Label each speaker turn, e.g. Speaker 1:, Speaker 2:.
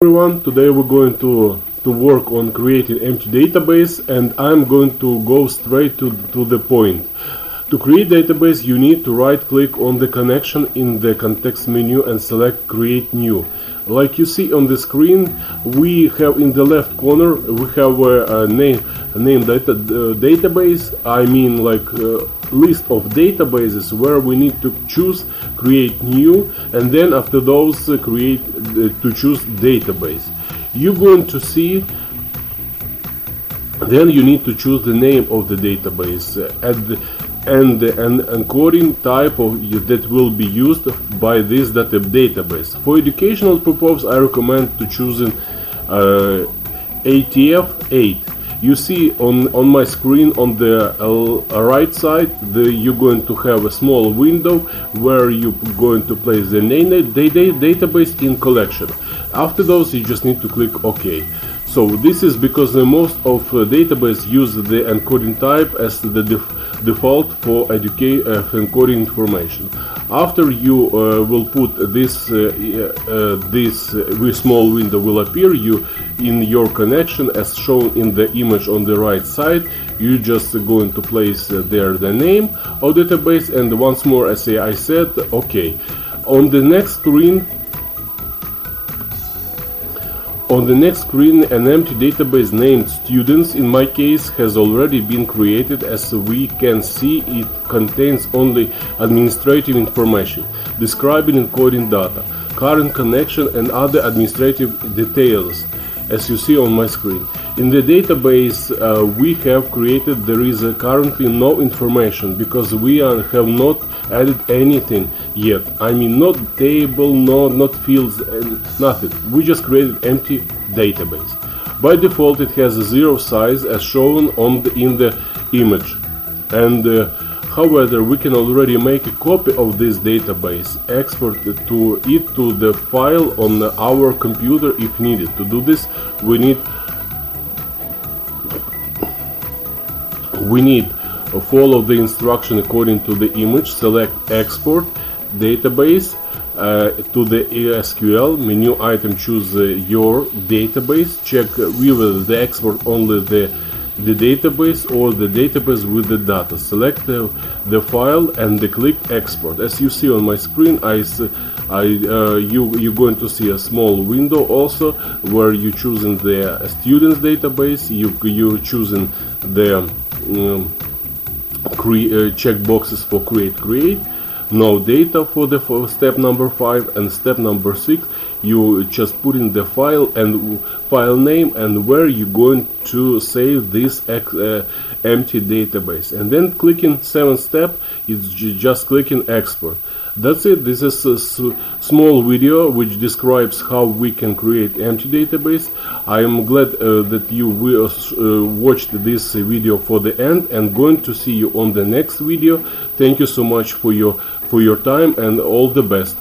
Speaker 1: Everyone, today we're going to work on creating empty database, and I'm going to go straight to the point. To create database, you need to right click on the connection in the context menu and select create new. Like you see on the screen, we have in the left corner we have a name database. I mean like list of databases where we need to choose create new, and then after those create to choose database. You're going to see then you need to choose the name of the database and the encoding type that will be used by this database. For educational purpose, I recommend to choosing ATF8. You see on my screen on the right side, you're going to have a small window where you're going to place the name database in collection. After those, you just need to click OK. So this is because most of database use the encoding type as the default for encoding information. After you will put this small window will appear in your connection as shown in the image on the right side. You just going to place there the name of database, and once more as I said OK. On the next screen, an empty database named students, in my case, has already been created. As we can see, it contains only administrative information, describing encoding data, current connection and other administrative details, as you see on my screen. In the database we have created, there is currently no information because we have not added anything yet. I mean, not table, not fields, and nothing. We just created empty database. By default, it has a 0 size as shown in the image, and however, we can already make a copy of this database, export it to the file on our computer if needed. To do this, we need follow the instruction according to the image. Select export database to the SQL menu item, choose your database, check whether the export only the database or the database with the data. Select the file and click export. As you see on my screen, you're going to see a small window also where you choosing the students database. You choosing the check boxes for create, no data for step number 5, and step number 6 you just put in the file and file name and where you're going to save this empty database, and then clicking 7th step is just clicking export. That's it. This is a small video which describes how we can create empty database. I am glad that you watched this video for the end, and going to see you on the next video. Thank you so much for your time, and all the best.